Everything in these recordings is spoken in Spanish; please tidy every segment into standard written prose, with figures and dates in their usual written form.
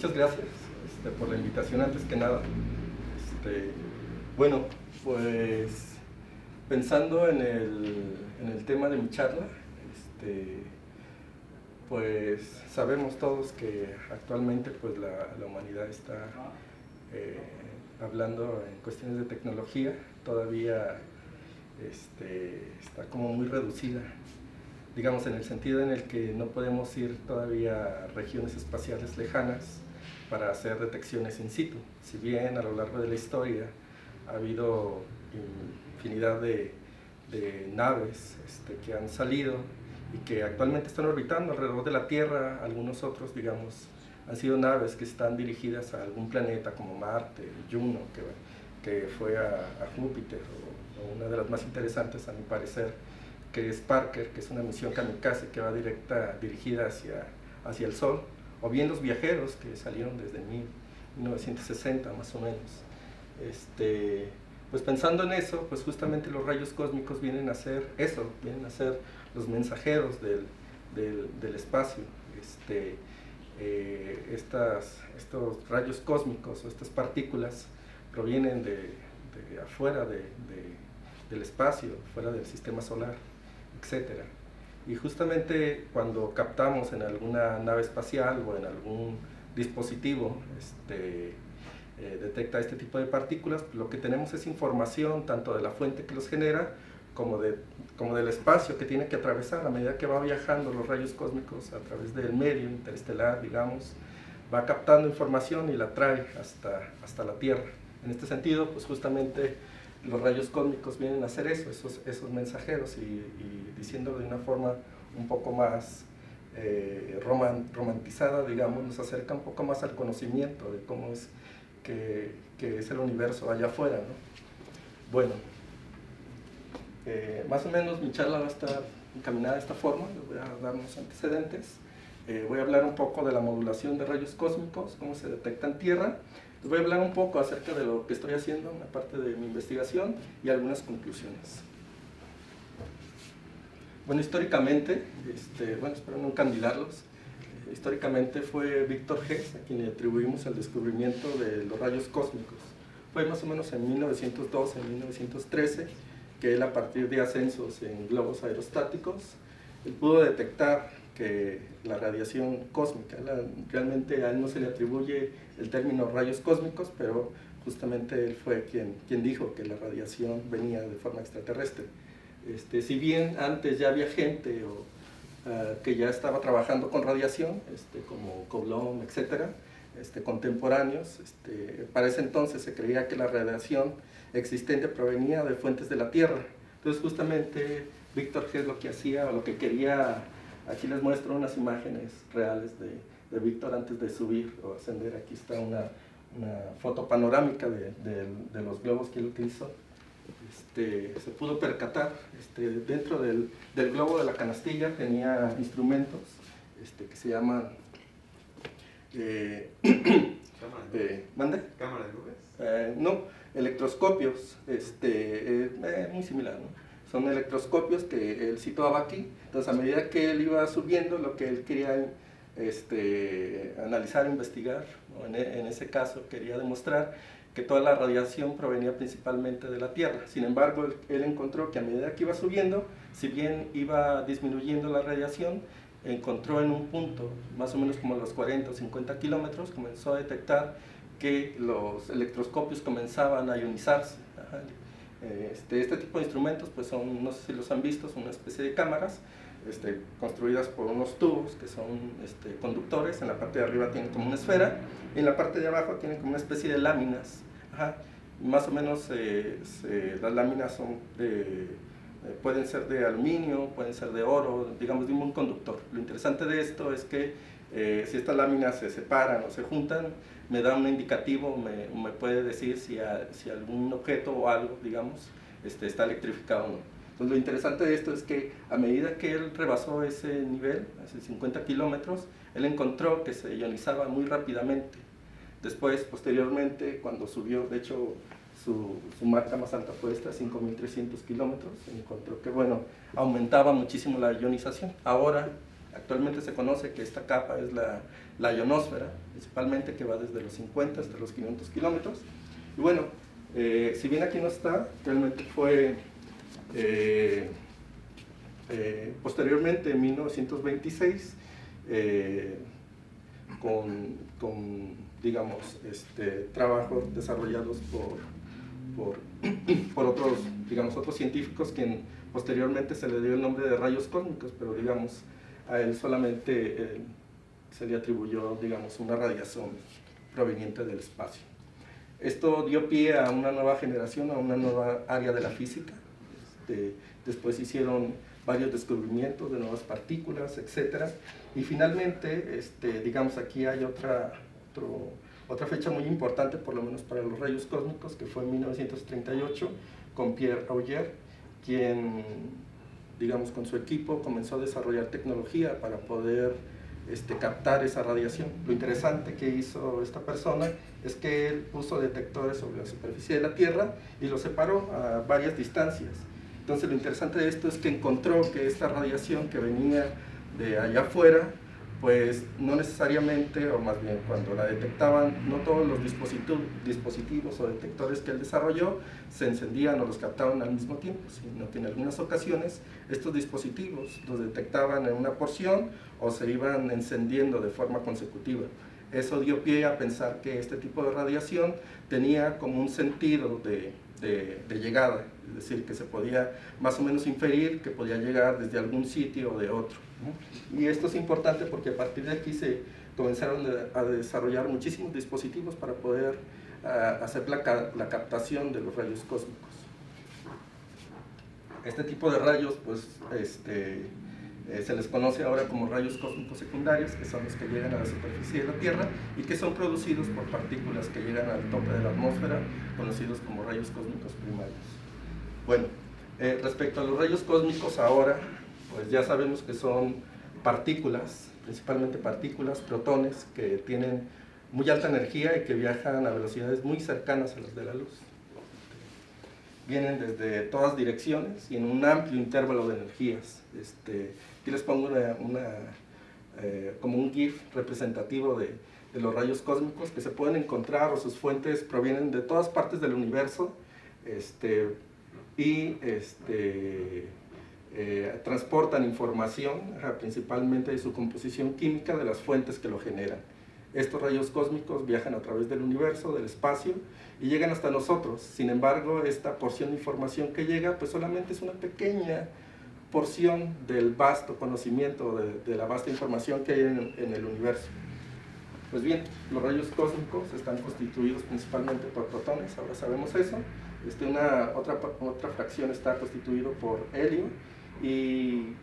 muchas gracias por la invitación antes que nada. Bueno, pues pensando en el tema de mi charla, pues sabemos todos que actualmente pues la humanidad está hablando en cuestiones de tecnología, todavía está como muy reducida, digamos, en el sentido en el que no podemos ir todavía a regiones espaciales lejanas para hacer detecciones in situ. Si bien a lo largo de la historia ha habido infinidad de naves que han salido y que actualmente están orbitando alrededor de la Tierra, algunos otros, digamos, han sido naves que están dirigidas a algún planeta como Marte, Juno, que fue a Júpiter, o una de las más interesantes a mi parecer, que es Parker, que es una misión kamikaze que va dirigida hacia el Sol, o bien los viajeros que salieron desde 1960 más o menos. Pues pensando en eso, pues justamente los rayos cósmicos vienen a ser eso, vienen a ser los mensajeros del espacio. Estos rayos cósmicos o estas partículas provienen de afuera del espacio, fuera del sistema solar, etcétera. Y justamente cuando captamos en alguna nave espacial o en algún dispositivo detecta este tipo de partículas, lo que tenemos es información tanto de la fuente que los genera como del espacio que tiene que atravesar. A medida que va viajando los rayos cósmicos a través del medio interestelar, digamos, va captando información y la trae hasta la Tierra. En este sentido, pues justamente los rayos cósmicos vienen a hacer eso, esos mensajeros, y diciéndolo de una forma un poco más romantizada, digamos, nos acerca un poco más al conocimiento de cómo es que es el universo allá afuera, ¿no? Bueno, más o menos mi charla va a estar encaminada de esta forma. Les voy a dar unos antecedentes. Voy a hablar un poco de la modulación de rayos cósmicos, cómo se detecta en Tierra. Les voy a hablar un poco acerca de lo que estoy haciendo, una parte de mi investigación y algunas conclusiones. Bueno, históricamente, espero no encandilarlos, históricamente fue Victor Hess a quien le atribuimos el descubrimiento de los rayos cósmicos. Fue más o menos en 1912, en 1913, que él, a partir de ascensos en globos aerostáticos, él pudo detectar que la radiación cósmica, realmente a él no se le atribuye el término rayos cósmicos, pero justamente él fue quien dijo que la radiación venía de forma extraterrestre. Si bien antes ya había gente que ya estaba trabajando con radiación, como Coulomb, etcétera, contemporáneos, para ese entonces se creía que la radiación existente provenía de fuentes de la Tierra. Entonces justamente Victor Hess lo que hacía, o lo que quería, aquí les muestro unas imágenes reales de Victor antes de subir o ascender. Aquí está una foto panorámica de los globos que él utilizó. Se pudo percatar, dentro del globo de la canastilla tenía instrumentos que se llaman ¿mande? ¿Cámara de nubes? No, electroscopios, muy similar, ¿no? Son electroscopios que él situaba aquí. Entonces, a medida que él iba subiendo, lo que él quería analizar, investigar, ¿no? En ese caso quería demostrar que toda la radiación provenía principalmente de la Tierra. Sin embargo, él encontró que a medida que iba subiendo, si bien iba disminuyendo la radiación, encontró en un punto, más o menos como a los 40 o 50 kilómetros, comenzó a detectar que los electroscopios comenzaban a ionizarse. Este tipo de instrumentos, pues son, no sé si los han visto, son una especie de cámaras construidas por unos tubos que son conductores. En la parte de arriba tienen como una esfera y en la parte de abajo tienen como una especie de láminas. Más o menos las láminas son pueden ser de aluminio, pueden ser de oro, digamos de un buen conductor. Lo interesante de esto es que si estas láminas se separan o se juntan, me da un indicativo, me puede decir si algún objeto o algo, digamos, está electrificado o no. Entonces, lo interesante de esto es que a medida que él rebasó ese nivel, hace 50 kilómetros, él encontró que se ionizaba muy rápidamente. Después, posteriormente, cuando subió, de hecho, su marca más alta fue esta, 5.300 kilómetros, encontró que, bueno, aumentaba muchísimo la ionización. Ahora, Actualmente se conoce que esta capa es la ionosfera, principalmente, que va desde los 50 hasta los 500 kilómetros. Y bueno, si bien aquí no está, realmente fue posteriormente, en 1926, con digamos, trabajos desarrollados por otros, digamos, otros científicos, quien posteriormente se le dio el nombre de rayos cósmicos, pero digamos, a él solamente se le atribuyó, digamos, una radiación proveniente del espacio. Esto dio pie a una nueva generación, a una nueva área de la física. Después hicieron varios descubrimientos de nuevas partículas, etc. Y finalmente, digamos, aquí hay otra fecha muy importante, por lo menos para los rayos cósmicos, que fue en 1938, con Pierre Auger, quien, digamos, con su equipo comenzó a desarrollar tecnología para poder captar esa radiación. Lo interesante que hizo esta persona es que él puso detectores sobre la superficie de la Tierra y los separó a varias distancias. Entonces, lo interesante de esto es que encontró que esta radiación que venía de allá afuera, pues no necesariamente, o más bien cuando la detectaban, no todos los dispositivos o detectores que él desarrolló se encendían o los captaban al mismo tiempo, sino que en algunas ocasiones estos dispositivos los detectaban en una porción o se iban encendiendo de forma consecutiva. Eso dio pie a pensar que este tipo de radiación tenía como un sentido de llegada, es decir, que se podía más o menos inferir que podía llegar desde algún sitio o de otro, ¿no? Y esto es importante porque a partir de aquí se comenzaron a desarrollar muchísimos dispositivos para poder hacer la captación de los rayos cósmicos. Este tipo de rayos, pues, se les conoce ahora como rayos cósmicos secundarios, que son los que llegan a la superficie de la Tierra y que son producidos por partículas que llegan al tope de la atmósfera, conocidos como rayos cósmicos primarios. Bueno, respecto a los rayos cósmicos ahora, pues ya sabemos que son partículas, principalmente partículas, protones, que tienen muy alta energía y que viajan a velocidades muy cercanas a las de la luz. Vienen desde todas direcciones y en un amplio intervalo de energías. Aquí les pongo como un GIF representativo de los rayos cósmicos que se pueden encontrar, o sus fuentes provienen de todas partes del universo, y transportan información, principalmente de su composición química, de las fuentes que lo generan. Estos rayos cósmicos viajan a través del universo, del espacio, y llegan hasta nosotros. Sin embargo, esta porción de información que llega, pues solamente es una pequeña porción del vasto conocimiento, de la vasta información que hay en el universo. Pues bien, los rayos cósmicos están constituidos principalmente por protones, ahora sabemos eso. Otra fracción está constituido por helio y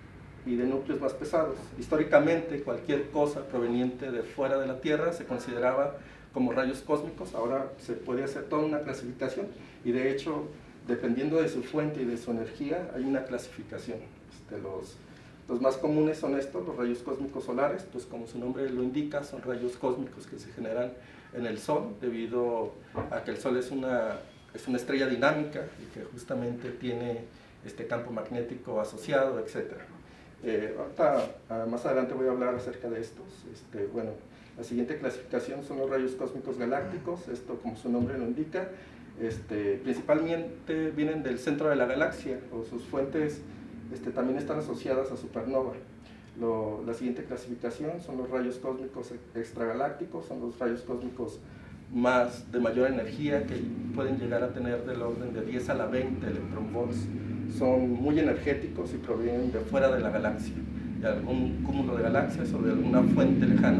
de núcleos más pesados. Históricamente, cualquier cosa proveniente de fuera de la Tierra se consideraba como rayos cósmicos. Ahora se puede hacer toda una clasificación y, de hecho, dependiendo de su fuente y de su energía, hay una clasificación. Los más comunes son estos, los rayos cósmicos solares, pues como su nombre lo indica, son rayos cósmicos que se generan en el Sol, debido a que el Sol es una estrella dinámica y que justamente tiene este campo magnético asociado, etc. Ahorita, más adelante voy a hablar acerca de estos. Bueno, la siguiente clasificación son los rayos cósmicos galácticos. Esto, como su nombre lo indica, principalmente vienen del centro de la galaxia, o sus fuentes también están asociadas a supernova. La siguiente clasificación son los rayos cósmicos extragalácticos, son los rayos cósmicos de mayor energía, que pueden llegar a tener del orden de 10 a la 20 electronvolts. Son muy energéticos y provienen de fuera de la galaxia, de algún cúmulo de galaxias o de alguna fuente lejana.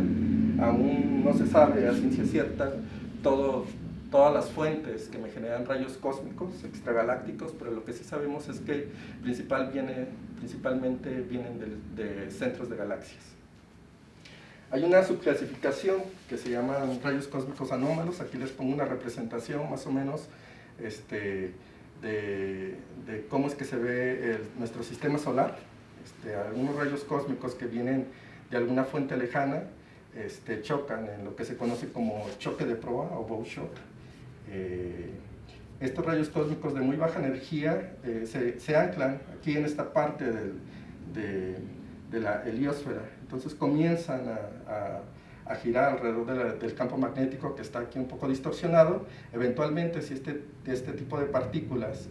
Aún no se sabe a ciencia cierta todas las fuentes que me generan rayos cósmicos extragalácticos, pero lo que sí sabemos es que principalmente vienen de centros de galaxias. Hay una subclasificación que se llama rayos cósmicos anómalos. Aquí les pongo una representación más o menos de cómo es que se ve nuestro sistema solar. Algunos rayos cósmicos que vienen de alguna fuente lejana chocan en lo que se conoce como choque de proa o bow shock. Estos rayos cósmicos de muy baja energía se anclan aquí en esta parte de la heliosfera. Entonces comienzan a girar alrededor del campo magnético, que está aquí un poco distorsionado. Eventualmente, si este tipo de partículas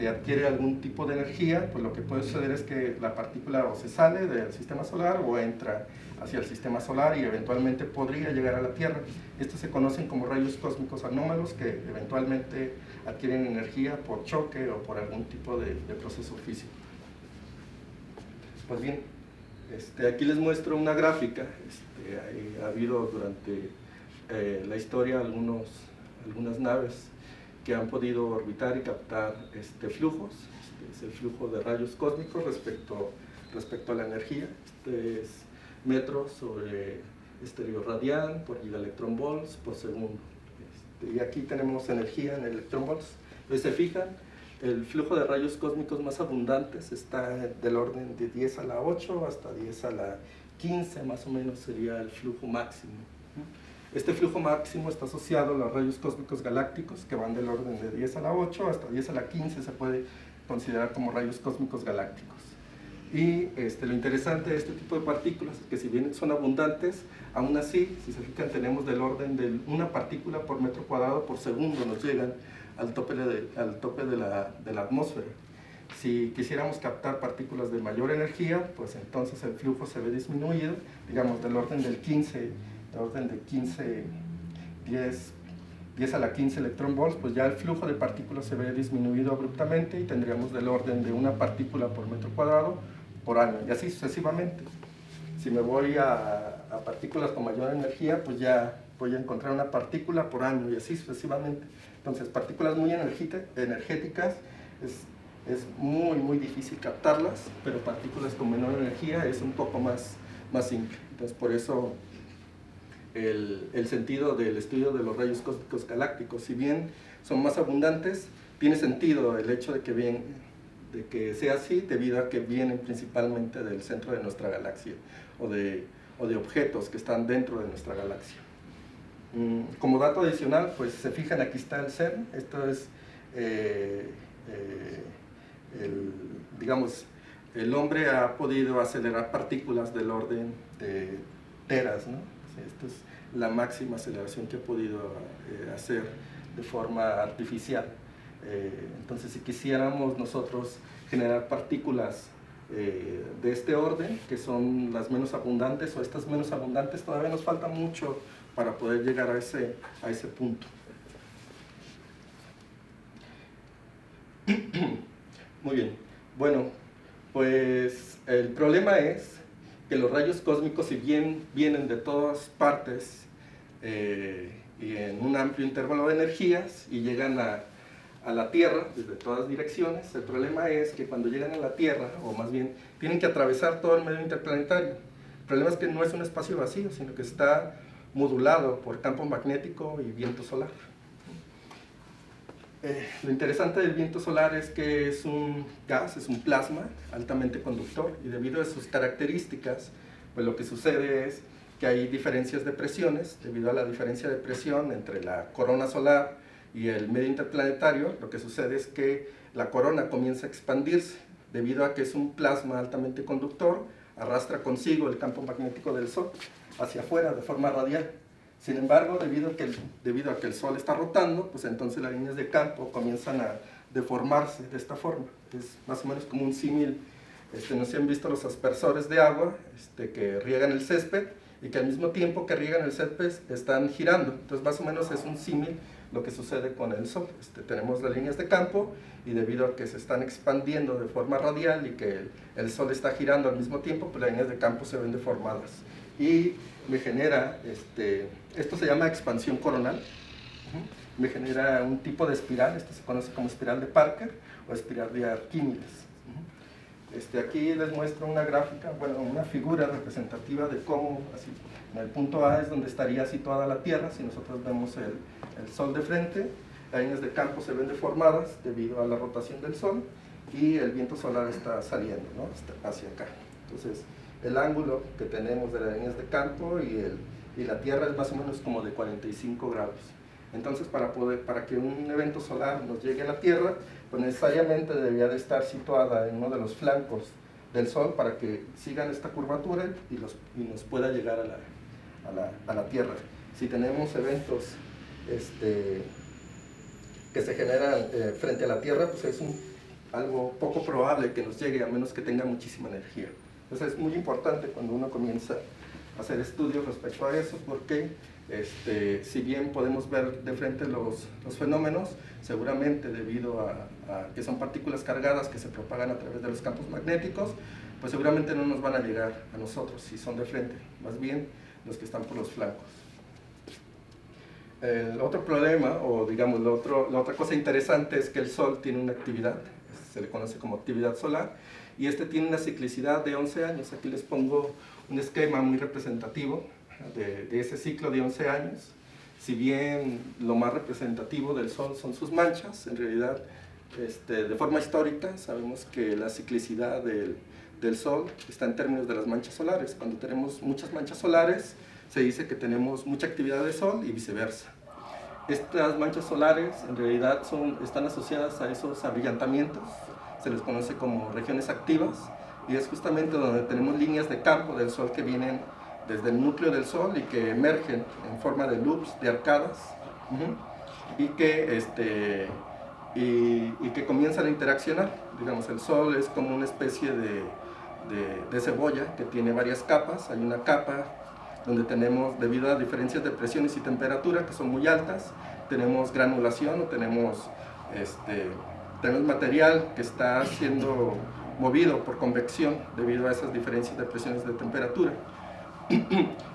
adquiere algún tipo de energía, pues lo que puede suceder es que la partícula o se sale del sistema solar o entra hacia el sistema solar y eventualmente podría llegar a la Tierra. Estos se conocen como rayos cósmicos anómalos, que eventualmente adquieren energía por choque o por algún tipo de proceso físico. Pues bien, aquí les muestro una gráfica. Ha habido durante la historia algunas naves que han podido orbitar y captar flujos. Es el flujo de rayos cósmicos respecto a la energía. Es metros sobre estéreo radian por gigaelectronvolts por segundo. Y aquí tenemos energía en electronvolts. Entonces, se fijan, el flujo de rayos cósmicos más abundantes está del orden de 10 a la 8 hasta 10 a la 15, más o menos sería el flujo máximo. Este flujo máximo está asociado a los rayos cósmicos galácticos, que van del orden de 10 a la 8 hasta 10 a la 15, se puede considerar como rayos cósmicos galácticos. Y lo interesante de este tipo de partículas es que, si bien son abundantes, aún así, si se fijan, tenemos del orden de una partícula por metro cuadrado por segundo, nos llegan al tope de la atmósfera. Si quisiéramos captar partículas de mayor energía, pues entonces el flujo se ve disminuido, digamos del orden del 15, 10 a la 15 electronvolts, pues ya el flujo de partículas se ve disminuido abruptamente y tendríamos del orden de una partícula por metro cuadrado por año, y así sucesivamente. Si me voy a partículas con mayor energía, pues ya voy a encontrar una partícula por año, y así sucesivamente. Entonces, partículas muy energéticas es muy difícil captarlas, pero partículas con menor energía es un poco más simple. Entonces, por eso el sentido del estudio de los rayos cósmicos galácticos, si bien son más abundantes, tiene sentido el hecho de que sea así, debido a que vienen principalmente del centro de nuestra galaxia o de objetos que están dentro de nuestra galaxia. Como dato adicional, pues se fijan, aquí está el CERN. Esto es, digamos, el hombre ha podido acelerar partículas del orden de teras, ¿no? Esto es la máxima aceleración que ha podido hacer de forma artificial. Entonces, si quisiéramos nosotros generar partículas de este orden, que son las menos abundantes o estas menos abundantes, todavía nos falta mucho para poder llegar a ese punto. Muy bien. Bueno, pues el problema es que los rayos cósmicos, si bien vienen de todas partes y en un amplio intervalo de energías y llegan a la Tierra desde todas direcciones, el problema es que cuando llegan a la Tierra, o más bien tienen que atravesar todo el medio interplanetario. El problema es que no es un espacio vacío, sino que está modulado por campo magnético y viento solar. Lo interesante del viento solar es que es un gas, es un plasma altamente conductor, y debido a sus características, pues lo que sucede es que hay diferencias de presiones. Debido a la diferencia de presión entre la corona solar y el medio interplanetario, lo que sucede es que la corona comienza a expandirse. Debido a que es un plasma altamente conductor, arrastra consigo el campo magnético del Sol hacia afuera de forma radial. Sin embargo, debido a que el Sol está rotando, pues entonces las líneas de campo comienzan a deformarse de esta forma. Es más o menos como un símil. No se han visto los aspersores de agua que riegan el césped, y que al mismo tiempo que riegan el césped están girando. Entonces, más o menos es un símil lo que sucede con el Sol. Tenemos las líneas de campo, y debido a que se están expandiendo de forma radial y que el Sol está girando al mismo tiempo, pues las líneas de campo se ven deformadas. Y me genera, esto se llama expansión coronal, me genera un tipo de espiral. Esto se conoce como espiral de Parker o espiral de Arquímedes. Aquí les muestro una gráfica, bueno, una figura representativa de cómo, así, en el punto A es donde estaría situada la Tierra. Si nosotros vemos el Sol de frente, las líneas de campo se ven deformadas debido a la rotación del Sol, y el viento solar está saliendo, ¿no?, hacia acá. Entonces, el ángulo que tenemos de las líneas de campo y la Tierra es más o menos como de 45 grados. Entonces, para que un evento solar nos llegue a la Tierra, pues necesariamente debería de estar situada en uno de los flancos del Sol para que sigan esta curvatura y nos pueda llegar a la Tierra. Si tenemos eventos que se generan frente a la Tierra, pues es algo poco probable que nos llegue, a menos que tenga muchísima energía. Entonces es muy importante cuando uno comienza a hacer estudios respecto a eso, porque si bien podemos ver de frente los fenómenos, seguramente debido a que son partículas cargadas que se propagan a través de los campos magnéticos, pues seguramente no nos van a llegar a nosotros si son de frente, más bien los que están por los flancos. El otro problema, o digamos la otra cosa interesante, es que el Sol tiene una actividad, se le conoce como actividad solar, y tiene una ciclicidad de 11 años. Aquí les pongo un esquema muy representativo de ese ciclo de 11 años. Si bien lo más representativo del Sol son sus manchas, en realidad de forma histórica sabemos que la ciclicidad del Sol está en términos de las manchas solares. Cuando tenemos muchas manchas solares, se dice que tenemos mucha actividad de Sol y viceversa. Estas manchas solares en realidad están asociadas a esos abrillantamientos, se les conoce como regiones activas, y es justamente donde tenemos líneas de campo del Sol que vienen desde el núcleo del Sol y que emergen en forma de loops, de arcadas, y que comienzan a interaccionar. Digamos, el Sol es como una especie de cebolla que tiene varias capas. Hay una capa donde tenemos, debido a diferencias de presiones y temperatura que son muy altas, tenemos granulación o tenemos material que está siendo movido por convección debido a esas diferencias de presiones de temperatura.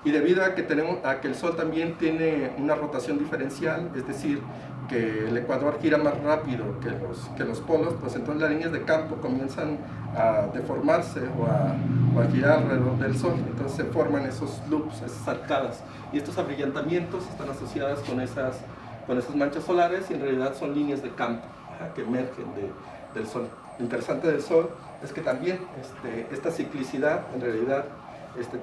Y debido a que el Sol también tiene una rotación diferencial, es decir, que el ecuador gira más rápido que los polos, pues entonces las líneas de campo comienzan a deformarse o a girar alrededor del Sol. Entonces se forman esos loops, esas arcadas, y estos abrillantamientos están asociados con esas manchas solares, y en realidad son líneas de campo que emergen del Sol. Lo interesante del Sol es que también esta ciclicidad en realidad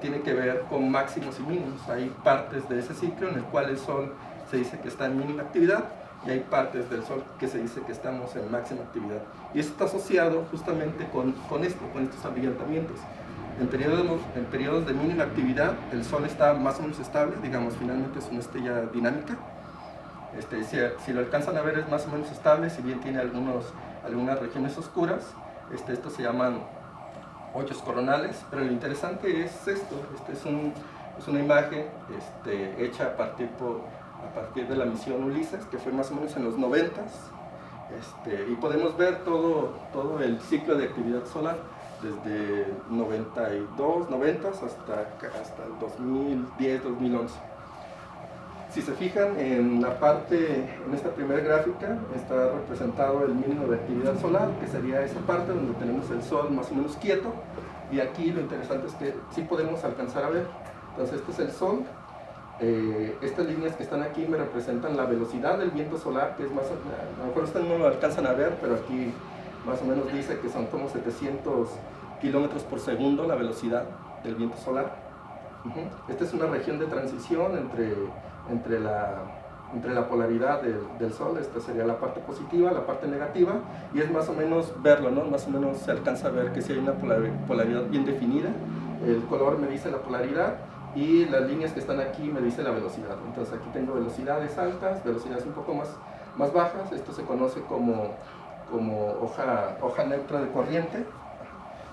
tiene que ver con máximos y mínimos. Hay partes de ese ciclo en el cual el Sol se dice que está en mínima actividad, y hay partes del Sol que se dice que estamos en máxima actividad. Y esto está asociado justamente con estos abrillantamientos. En periodos de mínima actividad, el Sol está más o menos estable, digamos, finalmente es una estrella dinámica. Si lo alcanzan a ver, es más o menos estable, si bien tiene algunas regiones oscuras. Estos se llaman hoyos coronales, pero lo interesante es esto. Es una imagen hecha a partir de la misión Ulises, que fue más o menos en los 90s, y podemos ver todo el ciclo de actividad solar desde 92, 90s hasta el 2010, 2011. Si se fijan en esta primera gráfica, está representado el mínimo de actividad solar, que sería esa parte donde tenemos el Sol más o menos quieto, y aquí lo interesante es que sí podemos alcanzar a ver. Entonces este es el Sol. Estas líneas que están aquí me representan la velocidad del viento solar, que es más, a lo mejor ustedes no lo alcanzan a ver, pero aquí más o menos dice que son como 700 kilómetros por segundo la velocidad del viento solar. Esta es una región de transición entre la polaridad del Sol. Esta sería la parte positiva, la parte negativa, y es más o menos verlo, ¿no? Más o menos se alcanza a ver que si hay una polaridad bien definida. El color me dice la polaridad, y las líneas que están aquí me dicen la velocidad. Entonces aquí tengo velocidades altas, velocidades un poco más bajas. Esto se conoce como hoja neutra de corriente,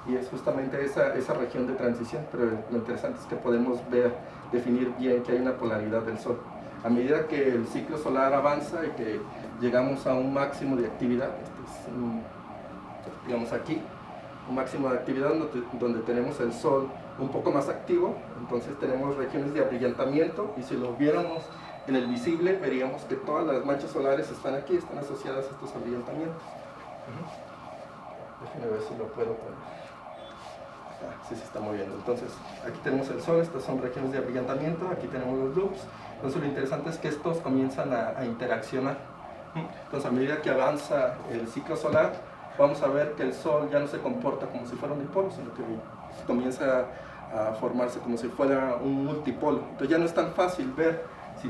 y es justamente esa región de transición. Pero lo interesante es que podemos definir bien que hay una polaridad del Sol. A medida que el ciclo solar avanza y que llegamos a un máximo de actividad, digamos aquí, un máximo de actividad donde tenemos el Sol un poco más activo, entonces tenemos regiones de abrillantamiento, y si lo viéramos en el visible, veríamos que todas las manchas solares están aquí, están asociadas a estos abrillantamientos. Déjenme ver si lo puedo poner. Sí, se está moviendo. Entonces aquí tenemos el Sol, estas son regiones de abrillantamiento, aquí tenemos los loops. Entonces lo interesante es que estos comienzan a interaccionar. Entonces a medida que avanza el ciclo solar, vamos a ver que el Sol ya no se comporta como si fuera un dipolo, sino que comienza a formarse como si fuera un multipolo. Entonces ya no es tan fácil ver si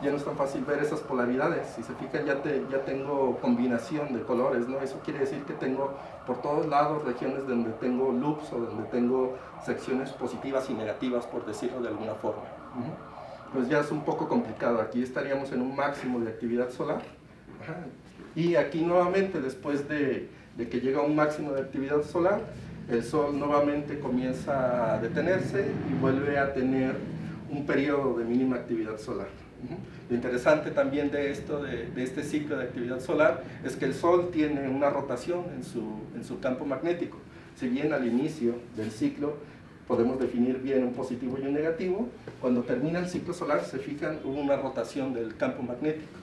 ya no es tan fácil ver esas polaridades. Si se fijan, ya tengo combinación de colores, ¿no? Eso quiere decir que tengo por todos lados regiones donde tengo loops o donde tengo secciones positivas y negativas, por decirlo de alguna forma. Pues ya es un poco complicado. Aquí estaríamos en un máximo de actividad solar. Y aquí nuevamente, después de que llega a un máximo de actividad solar, el Sol nuevamente comienza a detenerse y vuelve a tener un periodo de mínima actividad solar. Lo interesante también de esto, de este ciclo de actividad solar, es que el Sol tiene una rotación en su campo magnético. Si bien al inicio del ciclo podemos definir bien un positivo y un negativo, cuando termina el ciclo solar, se fijan, hubo una rotación del campo magnético.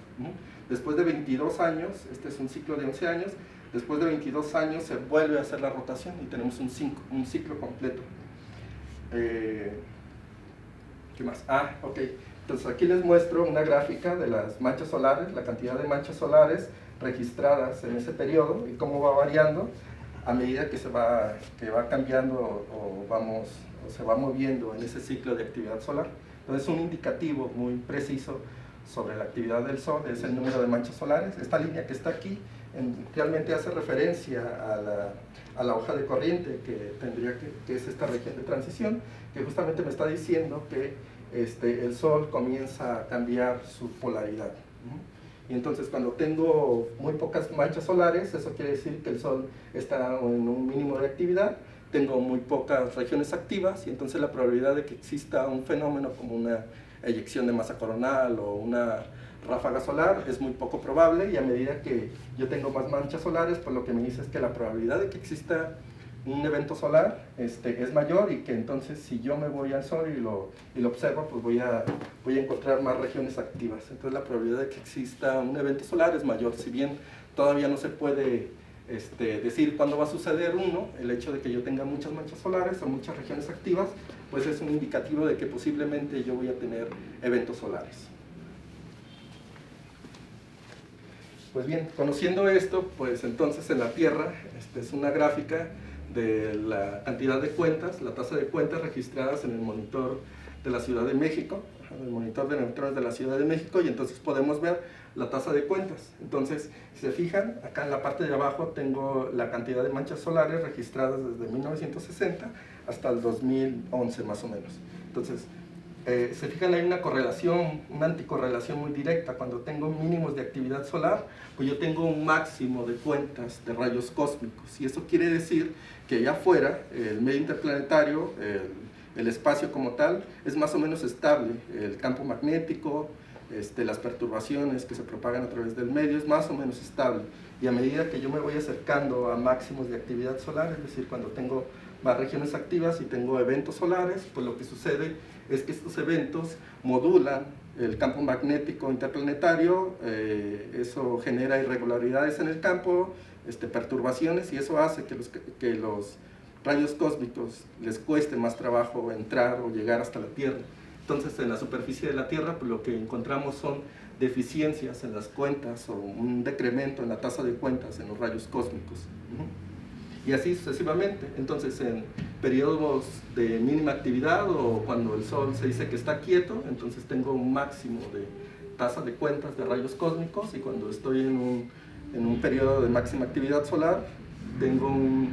Después de 22 años, este es un ciclo de 11 años, después de 22 años se vuelve a hacer la rotación y tenemos un ciclo completo. ¿Qué más? Ok. Entonces aquí les muestro una gráfica de las manchas solares, la cantidad de manchas solares registradas en ese periodo y cómo va variando a medida que va cambiando o se va moviendo en ese ciclo de actividad solar. Entonces un indicativo muy preciso sobre la actividad del Sol es el número de manchas solares. Esta línea que está aquí realmente hace referencia a la hoja de corriente que es esta región de transición, que justamente me está diciendo que el Sol comienza a cambiar su polaridad. Y entonces cuando tengo muy pocas manchas solares, eso quiere decir que el Sol está en un mínimo de actividad, tengo muy pocas regiones activas y entonces la probabilidad de que exista un fenómeno como una eyección de masa coronal o una ráfaga solar es muy poco probable, y a medida que yo tengo más manchas solares, pues lo que me dice es que la probabilidad de que exista un evento solar es mayor, y que entonces si yo me voy al Sol y lo observo, pues voy a encontrar más regiones activas. Entonces la probabilidad de que exista un evento solar es mayor, si bien todavía no se puede decir cuándo va a suceder uno. El hecho de que yo tenga muchas manchas solares o muchas regiones activas, pues es un indicativo de que posiblemente yo voy a tener eventos solares. Pues bien, conociendo esto, pues entonces en la Tierra, es una gráfica de la cantidad de cuentas, la tasa de cuentas registradas en el monitor de la Ciudad de México, el monitor de neutrones de la Ciudad de México, y entonces podemos ver la tasa de cuentas. Entonces, si se fijan, acá en la parte de abajo tengo la cantidad de manchas solares registradas desde 1960 hasta el 2011 más o menos. Entonces, se fijan, hay una correlación, una anticorrelación muy directa. Cuando tengo mínimos de actividad solar, pues yo tengo un máximo de cuentas de rayos cósmicos, y eso quiere decir que allá afuera, el medio interplanetario, el espacio como tal, es más o menos estable. El campo magnético, las perturbaciones que se propagan a través del medio, es más o menos estable. Y a medida que yo me voy acercando a máximos de actividad solar, es decir, cuando tengo más regiones activas y tengo eventos solares, pues lo que sucede es que estos eventos modulan el campo magnético interplanetario, eso genera irregularidades en el campo, perturbaciones, y eso hace que los rayos cósmicos les cueste más trabajo entrar o llegar hasta la Tierra. Entonces, en la superficie de la Tierra, pues lo que encontramos son deficiencias en las cuentas o un decremento en la tasa de cuentas en los rayos cósmicos. Y así sucesivamente. Entonces, en periodos de mínima actividad o cuando el Sol se dice que está quieto, entonces tengo un máximo de tasa de cuentas de rayos cósmicos, y cuando estoy en un periodo de máxima actividad solar, tengo un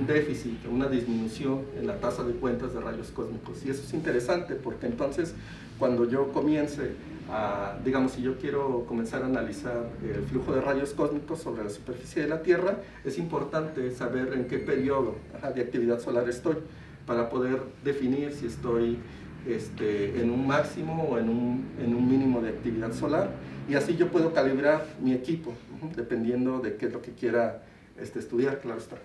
déficit, una disminución en la tasa de cuentas de rayos cósmicos. Y eso es interesante, porque entonces cuando yo comience digamos, si yo quiero comenzar a analizar el flujo de rayos cósmicos sobre la superficie de la Tierra, es importante saber en qué periodo de actividad solar estoy, para poder definir si estoy en un máximo o en un mínimo de actividad solar, y así yo puedo calibrar mi equipo, dependiendo de qué es lo que quiera estudiar, claro está.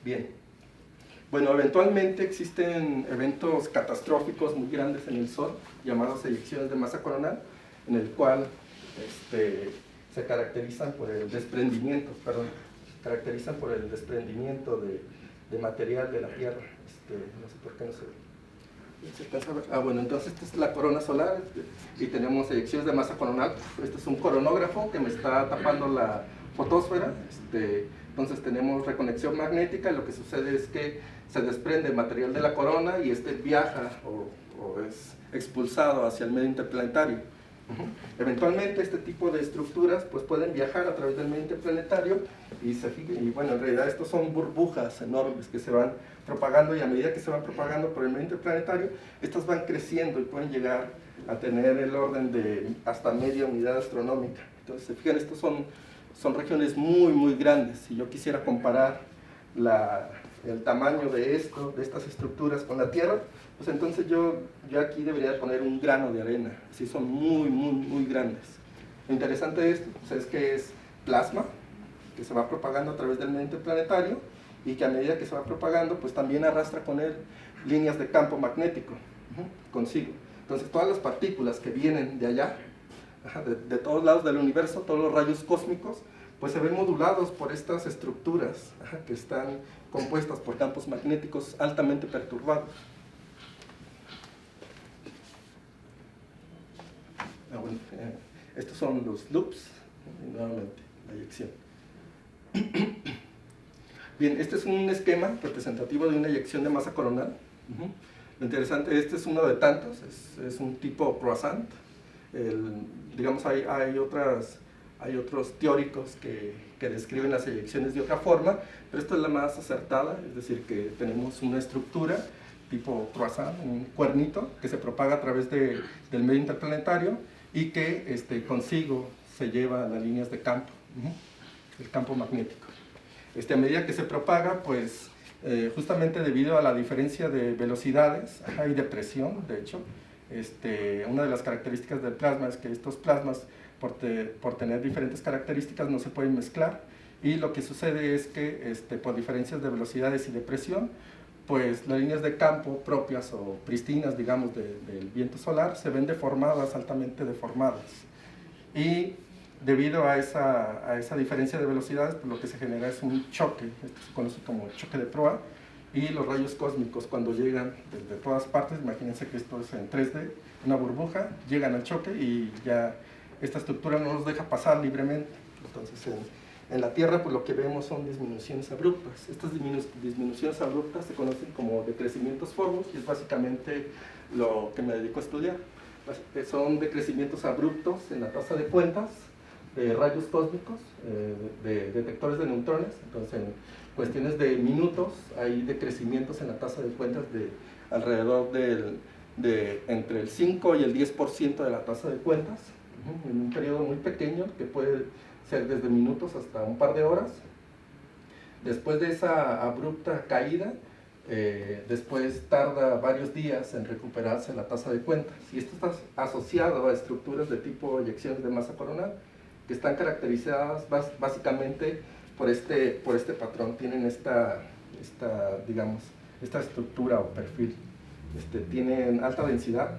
Bien. Bueno, eventualmente existen eventos catastróficos muy grandes en el Sol, llamados eyecciones de masa coronal, en el cual se caracterizan por el desprendimiento, de material de la Tierra. No sé por qué no se alcanza a ver. Bueno, entonces esta es la corona solar, y tenemos eyecciones de masa coronal. Este es un coronógrafo que me está tapando la fotosfera. Entonces tenemos reconexión magnética, y lo que sucede es que se desprende material de la corona y viaja o o es expulsado hacia el medio interplanetario. Eventualmente este tipo de estructuras pues pueden viajar a través del medio interplanetario y bueno, en realidad estos son burbujas enormes que se van propagando, y a medida que se van propagando por el medio interplanetario, estas van creciendo y pueden llegar a tener el orden de hasta media unidad astronómica. Entonces, se fijan, estos son regiones muy grandes. Si yo quisiera comparar el tamaño de estas estructuras con la Tierra, pues entonces yo aquí debería poner un grano de arena. Así son muy grandes. Lo interesante de esto pues, es que es plasma que se va propagando a través del medio interplanetario, y que a medida que se va propagando pues también arrastra con él líneas de campo magnético consigo. Entonces todas las partículas que vienen de allá, de todos lados del universo, todos los rayos cósmicos, pues se ven modulados por estas estructuras que están compuestas por campos magnéticos altamente perturbados. Bueno, estos son los loops, y nuevamente la eyección. Bien, este es un esquema representativo de una eyección de masa coronal. Lo interesante, este es uno de tantos, es un tipo croissant. Digamos, hay otros teóricos que describen las eyecciones de otra forma, pero esta es la más acertada, es decir, que tenemos una estructura tipo croissant, un cuernito, que se propaga a través del medio interplanetario y que consigo se lleva las líneas de campo, el campo magnético. A medida que se propaga, pues justamente debido a la diferencia de velocidades y de presión, de hecho, una de las características del plasma es que estos plasmas, por tener diferentes características, no se pueden mezclar, y lo que sucede es que por diferencias de velocidades y de presión, pues las líneas de campo propias o pristinas, digamos, del viento solar se ven deformadas, altamente deformadas. Y debido a esa diferencia de velocidades, pues lo que se genera es un choque, esto se conoce como choque de proa, y los rayos cósmicos cuando llegan desde todas partes, imagínense que esto es en 3D, una burbuja, llegan al choque y ya esta estructura no los deja pasar libremente. Entonces en la Tierra pues lo que vemos son disminuciones abruptas. Estas disminuciones abruptas se conocen como decrecimientos formos, y es básicamente lo que me dedico a estudiar. Son decrecimientos abruptos en la tasa de cuentas de rayos cósmicos, de detectores de neutrones. Entonces en cuestiones de minutos hay decrecimientos en la tasa de cuentas de alrededor de entre el 5 y el 10% de la tasa de cuentas, en un periodo muy pequeño que puede ser desde minutos hasta un par de horas. Después de esa abrupta caída, después tarda varios días en recuperarse la tasa de cuentas, y esto está asociado a estructuras de tipo eyecciones de masa coronal, que están caracterizadas básicamente por este patrón. Tienen esta estructura o perfil. Tienen alta densidad,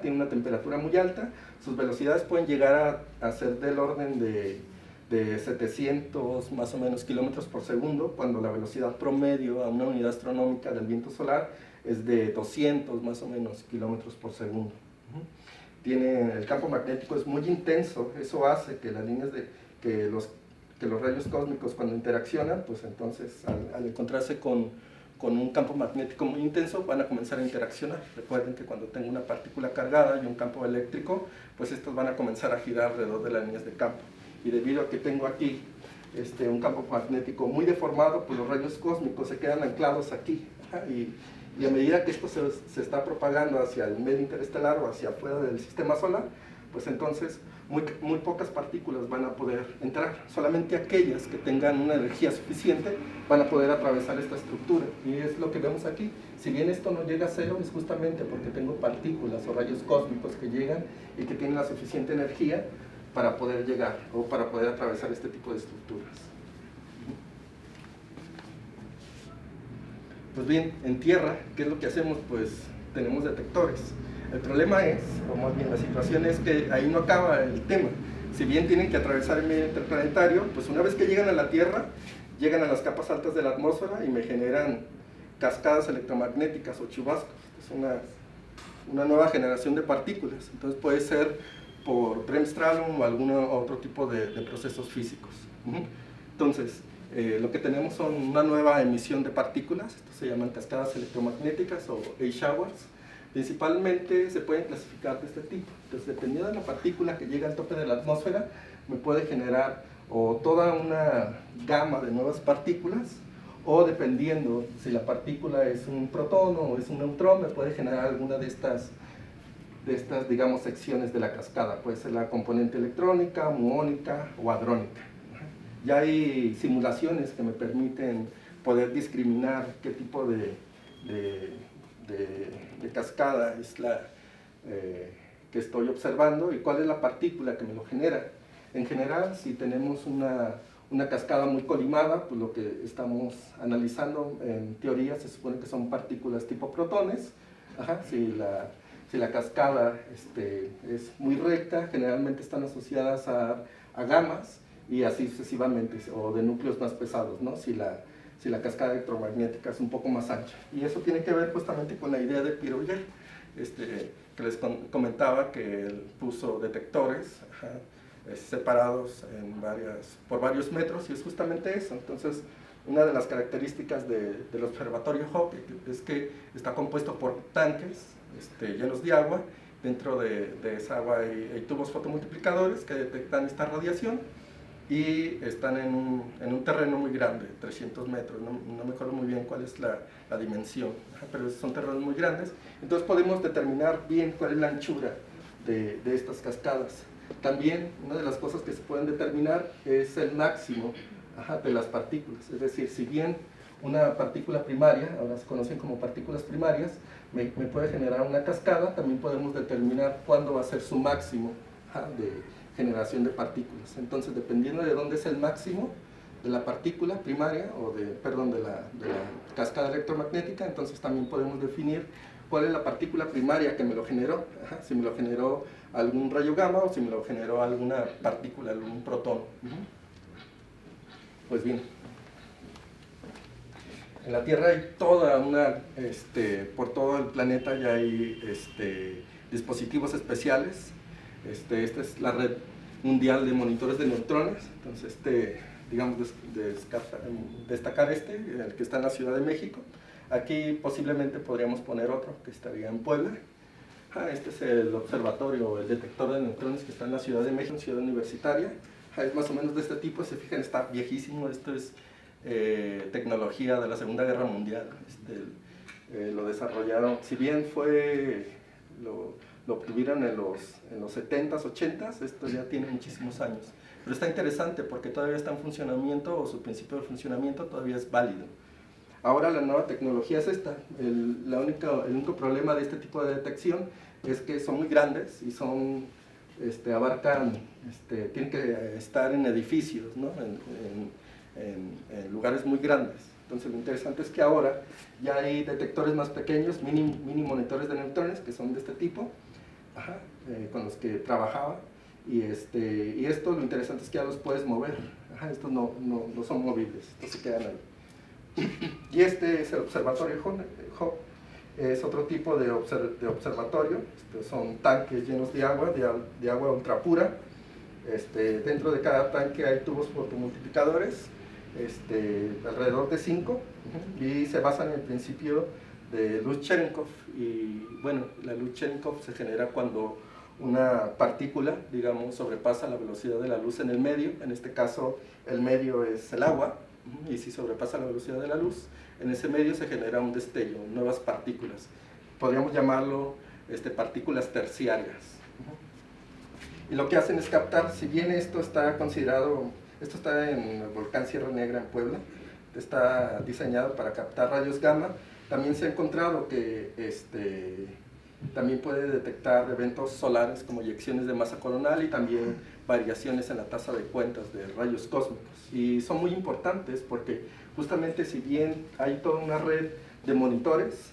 tienen una temperatura muy alta, sus velocidades pueden llegar a ser del orden de 700 más o menos kilómetros por segundo, cuando la velocidad promedio a una unidad astronómica del viento solar es de 200 más o menos kilómetros por segundo. El campo magnético es muy intenso, eso hace que las líneas que los rayos cósmicos cuando interaccionan, pues entonces al encontrarse con un campo magnético muy intenso van a comenzar a interaccionar. Recuerden que cuando tengo una partícula cargada y un campo eléctrico, pues estos van a comenzar a girar alrededor de las líneas de campo. Y debido a que tengo aquí un campo magnético muy deformado, pues los rayos cósmicos se quedan anclados aquí. Y a medida que esto se está propagando hacia el medio interestelar o hacia afuera del sistema solar, pues entonces muy pocas partículas van a poder entrar. Solamente aquellas que tengan una energía suficiente van a poder atravesar esta estructura. Y es lo que vemos aquí. Si bien esto no llega a cero, es justamente porque tengo partículas o rayos cósmicos que llegan y que tienen la suficiente energía para poder llegar o para poder atravesar este tipo de estructuras. Pues bien, en Tierra, ¿qué es lo que hacemos? Pues tenemos detectores. El problema es, o más bien la situación es que ahí no acaba el tema. Si bien tienen que atravesar el medio interplanetario, pues una vez que llegan a la Tierra, llegan a las capas altas de la atmósfera y me generan cascadas electromagnéticas o chubascos. Es una nueva generación de partículas. Entonces puede ser por Bremsstrahlung o algún otro tipo de procesos físicos. Entonces, lo que tenemos son una nueva emisión de partículas, esto se llaman cascadas electromagnéticas o H-showers, Principalmente se pueden clasificar de este tipo. Entonces, dependiendo de la partícula que llega al tope de la atmósfera, me puede generar o toda una gama de nuevas partículas, o dependiendo si la partícula es un protón o es un neutrón, me puede generar alguna de estas, digamos, secciones de la cascada. Puede ser la componente electrónica, muónica o hadrónica. Ya hay simulaciones que me permiten poder discriminar qué tipo de cascada es la que estoy observando y cuál es la partícula que me lo genera. En general, si tenemos una cascada muy colimada, pues lo que estamos analizando en teoría se supone que son partículas tipo protones. Si la cascada es muy recta, generalmente están asociadas a gamas y así sucesivamente, o de núcleos más pesados, ¿no? Si la cascada electromagnética es un poco más ancha. Y eso tiene que ver justamente con la idea de Pierre Auger, que les comentaba que él puso detectores separados por varios metros, y es justamente eso. Entonces, una de las características del observatorio Hubble es que está compuesto por tanques llenos de agua. Dentro de esa agua hay tubos fotomultiplicadores que detectan esta radiación, y están en un terreno muy grande, 300 metros, no me acuerdo muy bien cuál es la dimensión, pero son terrenos muy grandes. Entonces podemos determinar bien cuál es la anchura de estas cascadas. También una de las cosas que se pueden determinar es el máximo de las partículas, es decir, si bien una partícula primaria, ahora se conocen como partículas primarias, me puede generar una cascada, también podemos determinar cuándo va a ser su máximo de generación de partículas. Entonces, dependiendo de dónde es el máximo de la partícula primaria, o de la cascada electromagnética, entonces también podemos definir cuál es la partícula primaria que me lo generó, si me lo generó algún rayo gamma o si me lo generó alguna partícula, algún protón. Pues bien, en la Tierra hay toda por todo el planeta ya hay dispositivos especiales. Esta es la red mundial de monitores de neutrones. Entonces, digamos, destacar el que está en la Ciudad de México. Aquí posiblemente podríamos poner otro que estaría en Puebla. Este es el observatorio, el detector de neutrones que está en la Ciudad de México, Ciudad Universitaria. Es más o menos de este tipo, se fijan, está viejísimo. Esto es tecnología de la Segunda Guerra Mundial. Lo desarrollaron, si bien lo obtuvieron en los 70s, 80s, esto ya tiene muchísimos años. Pero está interesante porque todavía está en funcionamiento, o su principio de funcionamiento todavía es válido. Ahora la nueva tecnología es esta. El único problema de este tipo de detección es que son muy grandes y tienen que estar en edificios, ¿no? En lugares muy grandes. Entonces, lo interesante es que ahora ya hay detectores más pequeños, mini monitores de neutrones, que son de este tipo, con los que trabajaba, y esto, lo interesante es que ya los puedes mover. Estos no son movibles, estos se quedan ahí. Y este es el observatorio Hubble. Es otro tipo de observatorio. Son tanques llenos de agua ultra pura. Dentro de cada tanque hay tubos fotomultiplicadores, alrededor de 5, y se basan en el principio de luz Cherenkov. Y bueno, la luz Cherenkov se genera cuando una partícula, digamos, sobrepasa la velocidad de la luz en el medio. En este caso, el medio es el agua, y si sobrepasa la velocidad de la luz, en ese medio se genera un destello, nuevas partículas. Podríamos llamarlo partículas terciarias. Y lo que hacen es captar, si bien esto está en el volcán Sierra Negra en Puebla, está diseñado para captar rayos gamma, también se ha encontrado que también puede detectar eventos solares como eyecciones de masa coronal y también variaciones en la tasa de cuentas de rayos cósmicos. Y son muy importantes porque justamente, si bien hay toda una red de monitores,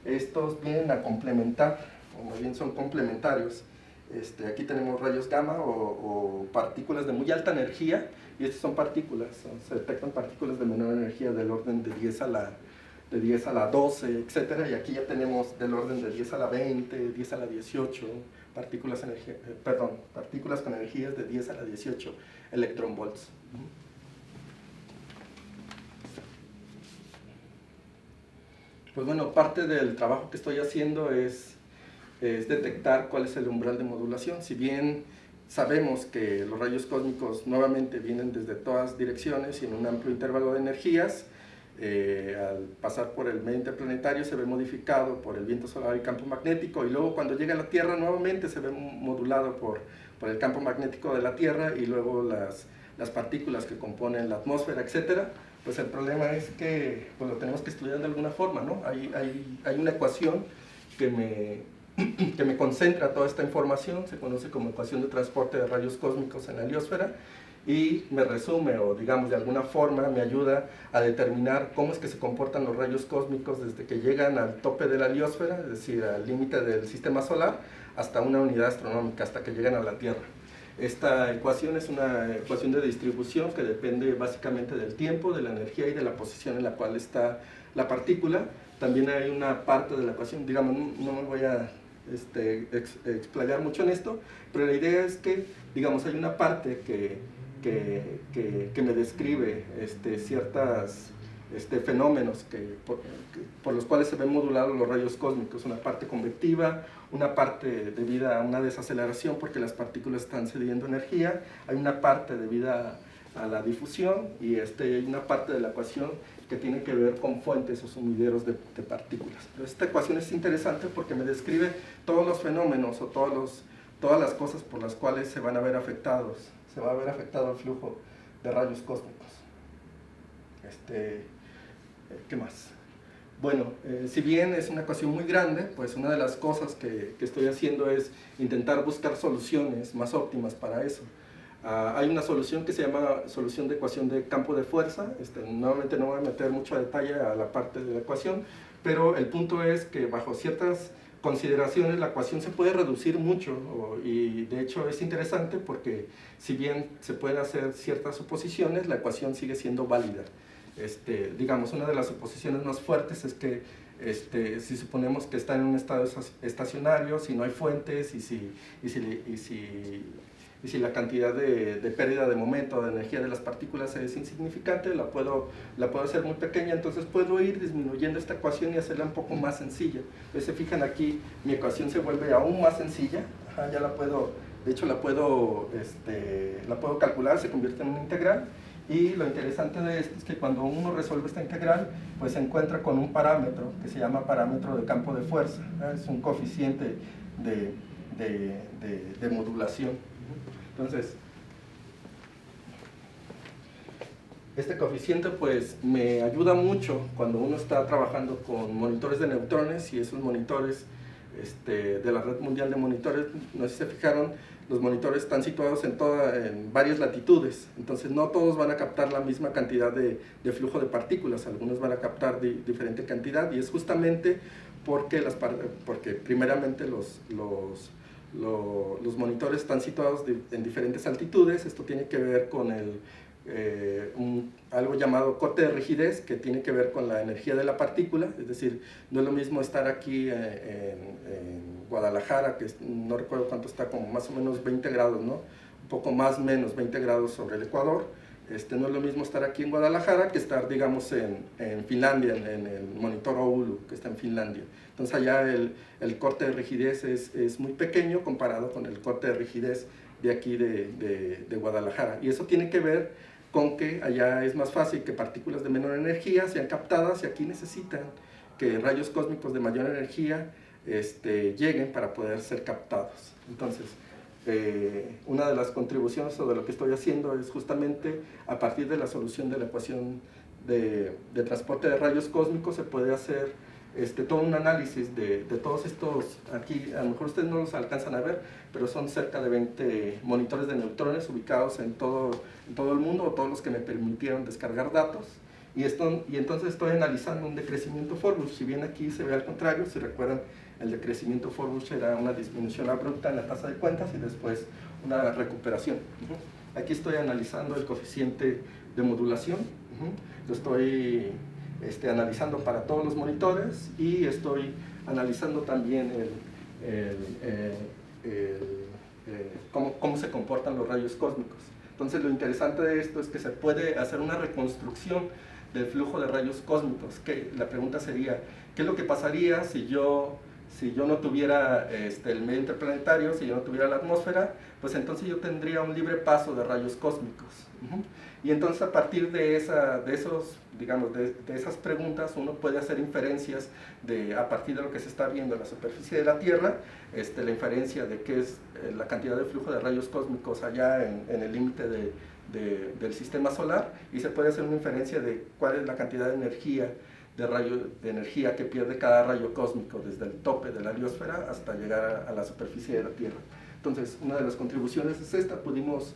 estos vienen a complementar, o más bien son complementarios. Aquí tenemos rayos gamma o partículas de muy alta energía, y estas son partículas, se detectan partículas de menor energía del orden de 10 a la 12, etc. Y aquí ya tenemos del orden de 10 a la 20, 10 a la 18, partículas con energías de 10 a la 18 electronvolts. Pues bueno, parte del trabajo que estoy haciendo es detectar cuál es el umbral de modulación. Si bien sabemos que los rayos cósmicos nuevamente vienen desde todas direcciones y en un amplio intervalo de energías, al pasar por el medio interplanetario se ve modificado por el viento solar y campo magnético, y luego cuando llega a la Tierra nuevamente se ve modulado por el campo magnético de la Tierra, y luego las partículas que componen la atmósfera, etcétera. Pues el problema es que pues lo tenemos que estudiar de alguna forma, ¿no? Hay una ecuación que me concentra toda esta información, se conoce como ecuación de transporte de rayos cósmicos en la heliosfera, y me resume, o digamos de alguna forma me ayuda a determinar cómo es que se comportan los rayos cósmicos desde que llegan al tope de la heliosfera, es decir, al límite del sistema solar, hasta una unidad astronómica, hasta que llegan a la Tierra. Esta ecuación es una ecuación de distribución que depende básicamente del tiempo, de la energía y de la posición en la cual está la partícula. También hay una parte de la ecuación, digamos, no me voy a explayar mucho en esto, pero la idea es que, digamos, hay una parte que me describe ciertos fenómenos por los cuales se ven modulados los rayos cósmicos, una parte convectiva, una parte debida a una desaceleración porque las partículas están cediendo energía, hay una parte debida a la difusión, y hay una parte de la ecuación que tiene que ver con fuentes o sumideros de partículas. Pero esta ecuación es interesante porque me describe todos los fenómenos o todas las cosas por las cuales se va a ver afectado el flujo de rayos cósmicos. ¿Qué más? Bueno, si bien es una ecuación muy grande, pues una de las cosas que estoy haciendo es intentar buscar soluciones más óptimas para eso. Hay una solución que se llama solución de ecuación de campo de fuerza. Nuevamente no voy a meter mucho detalle a la parte de la ecuación, pero el punto es que bajo ciertas consideraciones la ecuación se puede reducir mucho, y de hecho es interesante porque si bien se pueden hacer ciertas suposiciones, la ecuación sigue siendo válida. Digamos, una de las suposiciones más fuertes es que si suponemos que está en un estado estacionario, si no hay fuentes y si la cantidad de pérdida de momento, de energía de las partículas es insignificante, la puedo hacer muy pequeña, entonces puedo ir disminuyendo esta ecuación y hacerla un poco más sencilla. Entonces se fijan aquí, mi ecuación se vuelve aún más sencilla, ya la puedo, de hecho la puedo calcular, se convierte en una integral. Y lo interesante de esto es que cuando uno resuelve esta integral, pues se encuentra con un parámetro que se llama parámetro de campo de fuerza, es un coeficiente de modulación. Entonces, este coeficiente pues me ayuda mucho cuando uno está trabajando con monitores de neutrones, y esos monitores de la red mundial de monitores, no sé si se fijaron, los monitores están situados en varias latitudes, entonces no todos van a captar la misma cantidad de flujo de partículas, algunos van a captar diferente cantidad, y es justamente porque primeramente los monitores están situados en diferentes altitudes. Esto tiene que ver con algo llamado corte de rigidez, que tiene que ver con la energía de la partícula, es decir, no es lo mismo estar aquí en Guadalajara, que no recuerdo cuánto está, como más o menos 20 grados, ¿no? Un poco más o menos 20 grados sobre el Ecuador. No es lo mismo estar aquí en Guadalajara que estar, digamos, en Finlandia, en el monitor Oulu, que está en Finlandia. Entonces allá el corte de rigidez es muy pequeño comparado con el corte de rigidez de aquí de Guadalajara. Y eso tiene que ver con que allá es más fácil que partículas de menor energía sean captadas, y aquí necesitan que rayos cósmicos de mayor energía lleguen para poder ser captados. Entonces, una de las contribuciones o de lo que estoy haciendo es justamente a partir de la solución de la ecuación de transporte de rayos cósmicos se puede hacer todo un análisis de todos estos. Aquí a lo mejor ustedes no los alcanzan a ver, pero son cerca de 20 monitores de neutrones ubicados en todo el mundo, o todos los que me permitieron descargar datos, y entonces estoy analizando un decrecimiento Forbush. Si bien aquí se ve al contrario, si recuerdan, el decrecimiento Forbush era una disminución abrupta en la tasa de cuentas y después una recuperación. Aquí estoy analizando el coeficiente de modulación, lo estoy analizando para todos los monitores, y estoy analizando también cómo se comportan los rayos cósmicos. Entonces lo interesante de esto es que se puede hacer una reconstrucción del flujo de rayos cósmicos. Que la pregunta sería, ¿qué es lo que pasaría si yo no tuviera el medio interplanetario, si yo no tuviera la atmósfera? Pues entonces yo tendría un libre paso de rayos cósmicos. Y entonces a partir de esas preguntas uno puede hacer inferencias a partir de lo que se está viendo en la superficie de la Tierra, la inferencia de qué es la cantidad de flujo de rayos cósmicos allá en el límite del sistema solar, y se puede hacer una inferencia de cuál es la cantidad de energía que pierde cada rayo cósmico desde el tope de la heliosfera hasta llegar a la superficie de la Tierra. Entonces, una de las contribuciones es esta. Pudimos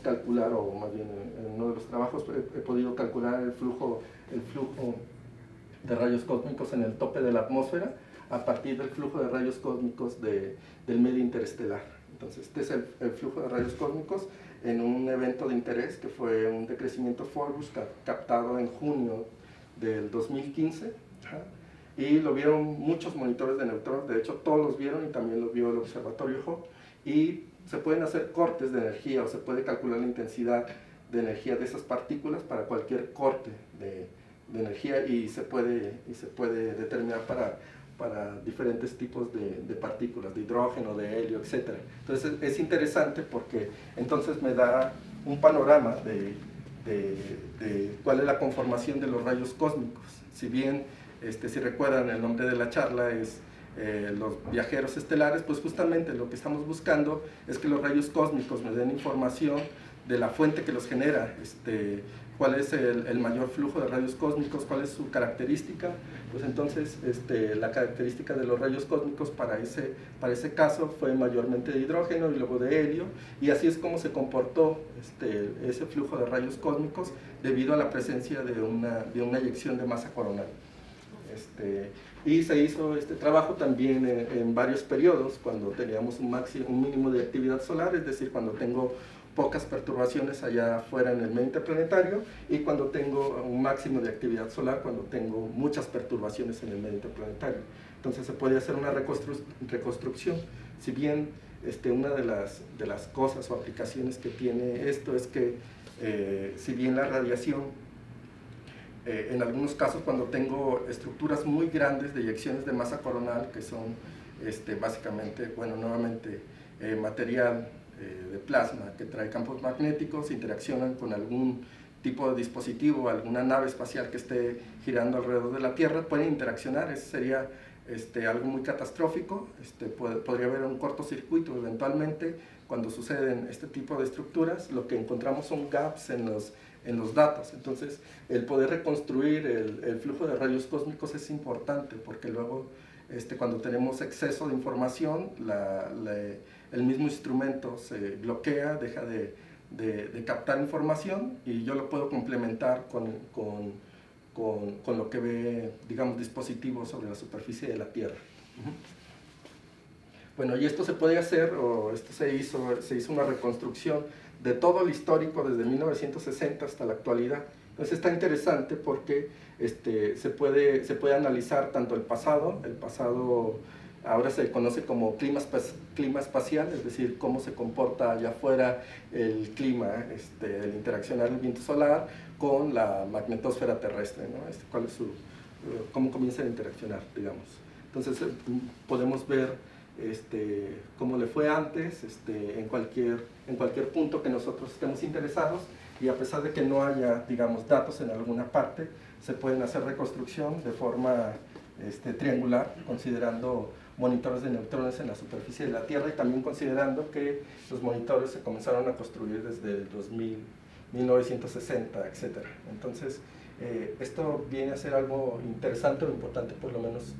calcular, o más bien en uno de los trabajos he podido calcular el flujo de rayos cósmicos en el tope de la atmósfera a partir del flujo de rayos cósmicos del medio interestelar. Entonces, este es el flujo de rayos cósmicos en un evento de interés que fue un decrecimiento Forbus captado en junio del 2015, y lo vieron muchos monitores de neutrones. De hecho todos los vieron, y también lo vio el observatorio Hubble, y se pueden hacer cortes de energía, o se puede calcular la intensidad de energía de esas partículas para cualquier corte de energía, y se puede determinar para diferentes tipos de partículas, de hidrógeno, de helio, etc. Entonces es interesante porque entonces me da un panorama de cuál es la conformación de los rayos cósmicos. Si bien, si recuerdan, el nombre de la charla es los viajeros estelares, pues justamente lo que estamos buscando es que los rayos cósmicos me den información de la fuente que los genera, cuál es el mayor flujo de rayos cósmicos, cuál es su característica. Pues entonces la característica de los rayos cósmicos para ese caso fue mayormente de hidrógeno y luego de helio, y así es como se comportó ese flujo de rayos cósmicos debido a la presencia de una eyección de masa coronal. Y se hizo este trabajo también en varios periodos, cuando teníamos un mínimo de actividad solar, es decir, cuando tengo pocas perturbaciones allá afuera en el medio interplanetario, y cuando tengo un máximo de actividad solar, cuando tengo muchas perturbaciones en el medio interplanetario. Entonces se puede hacer una reconstrucción. Si bien una de las cosas o aplicaciones que tiene esto es que si bien la radiación, en algunos casos cuando tengo estructuras muy grandes de eyecciones de masa coronal, que son básicamente, bueno, nuevamente material de plasma que trae campos magnéticos, interaccionan con algún tipo de dispositivo, alguna nave espacial que esté girando alrededor de la Tierra, pueden interaccionar. Eso sería algo muy catastrófico. Podría haber un cortocircuito eventualmente cuando suceden este tipo de estructuras. Lo que encontramos son gaps en los datos. Entonces el poder reconstruir el flujo de rayos cósmicos es importante, porque luego cuando tenemos exceso de información, el mismo instrumento se bloquea, deja de captar información, y yo lo puedo complementar con lo que ve, digamos, dispositivos sobre la superficie de la Tierra. Bueno, y esto se puede hacer, o se hizo una reconstrucción de todo el histórico desde 1960 hasta la actualidad. Entonces está interesante porque se puede analizar tanto el pasado ahora se conoce como clima espacial, es decir, cómo se comporta allá afuera el clima, el interaccionar el viento solar con la magnetosfera terrestre, ¿no? Cómo comienza a interaccionar, digamos. Entonces podemos ver cómo le fue antes, en cualquier punto que nosotros estemos interesados, y a pesar de que no haya, digamos, datos en alguna parte, se pueden hacer reconstrucción de forma triangular, considerando monitores de neutrones en la superficie de la Tierra, y también considerando que los monitores se comenzaron a construir desde el 1960, etc. Entonces, esto viene a ser algo interesante o importante, por lo menos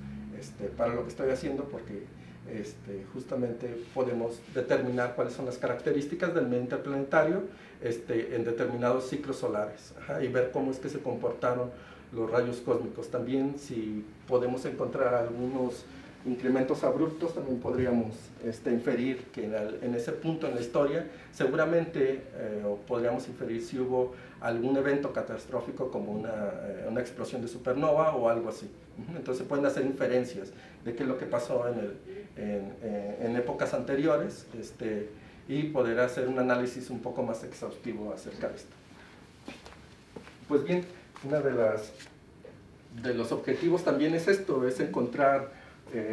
para lo que estoy haciendo, porque justamente podemos determinar cuáles son las características del medio interplanetario en determinados ciclos solares, y ver cómo es que se comportaron los rayos cósmicos. También, si podemos encontrar algunos incrementos abruptos, también podríamos inferir que en ese punto en la historia seguramente podríamos inferir si hubo algún evento catastrófico como una explosión de supernova o algo así. Entonces pueden hacer inferencias de qué es lo que pasó en épocas anteriores, y poder hacer un análisis un poco más exhaustivo acerca de esto. Pues bien, una de los objetivos también es esto, es encontrar,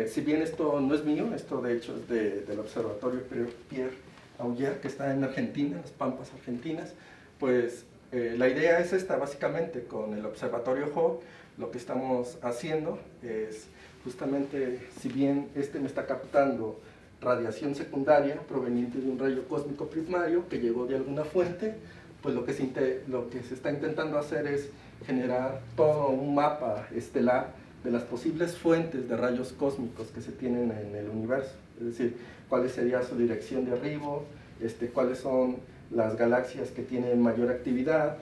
si bien esto no es mío, esto de hecho es del Observatorio Pierre Auger, que está en Argentina, en las Pampas argentinas, pues la idea es esta, básicamente, con el Observatorio Hubble, lo que estamos haciendo es justamente, si bien me está captando radiación secundaria proveniente de un rayo cósmico primario que llegó de alguna fuente, pues lo que se está intentando hacer es generar todo un mapa estelar de las posibles fuentes de rayos cósmicos que se tienen en el universo, es decir, cuál sería su dirección de arribo, cuáles son las galaxias que tienen mayor actividad,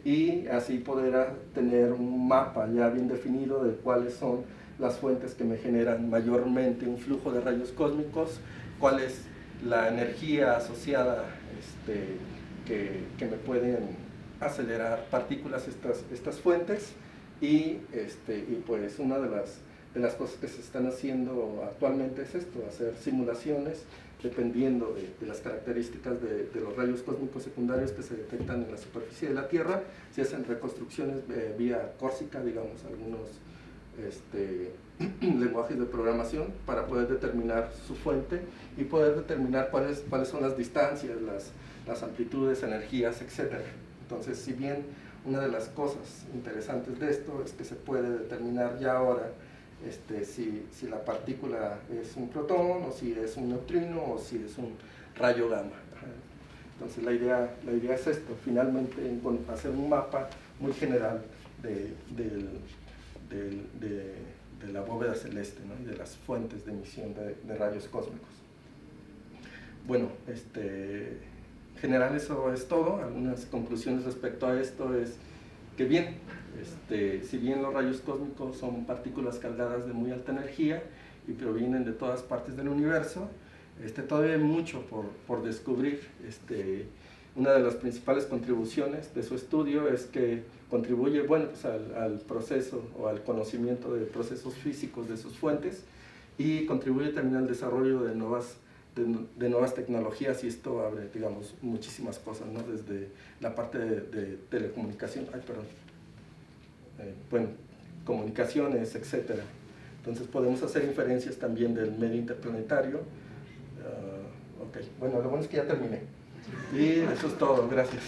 y así poder tener un mapa ya bien definido de cuáles son las fuentes que me generan mayormente un flujo de rayos cósmicos, cuál es la energía asociada que me pueden acelerar partículas estas fuentes, y pues una de las cosas que se están haciendo actualmente es esto, hacer simulaciones dependiendo de las características de los rayos cósmicos secundarios que se detectan en la superficie de la Tierra. Se hacen reconstrucciones vía Corsica, digamos, algunos lenguajes de programación para poder determinar su fuente y poder determinar cuáles son las distancias, las amplitudes, energías, etc. Entonces, si bien una de las cosas interesantes de esto es que se puede determinar ya ahora si la partícula es un protón, o si es un neutrino, o si es un rayo gamma. Entonces la idea es esto, finalmente hacer un mapa muy general de la bóveda celeste, ¿no? Y de las fuentes de emisión de rayos cósmicos. Bueno, en general eso es todo. Algunas conclusiones respecto a esto es que bien, si bien los rayos cósmicos son partículas cargadas de muy alta energía y provienen de todas partes del universo, todavía hay mucho por descubrir. Una de las principales contribuciones de su estudio es que contribuye, bueno, pues al proceso o al conocimiento de procesos físicos de sus fuentes, y contribuye también al desarrollo de nuevas tecnologías, y esto abre, digamos, muchísimas cosas, ¿no? Desde la parte de telecomunicación, bueno, comunicaciones, etc. Entonces podemos hacer inferencias también del medio interplanetario. Ok, bueno, lo bueno es que ya terminé. Y eso es todo, gracias.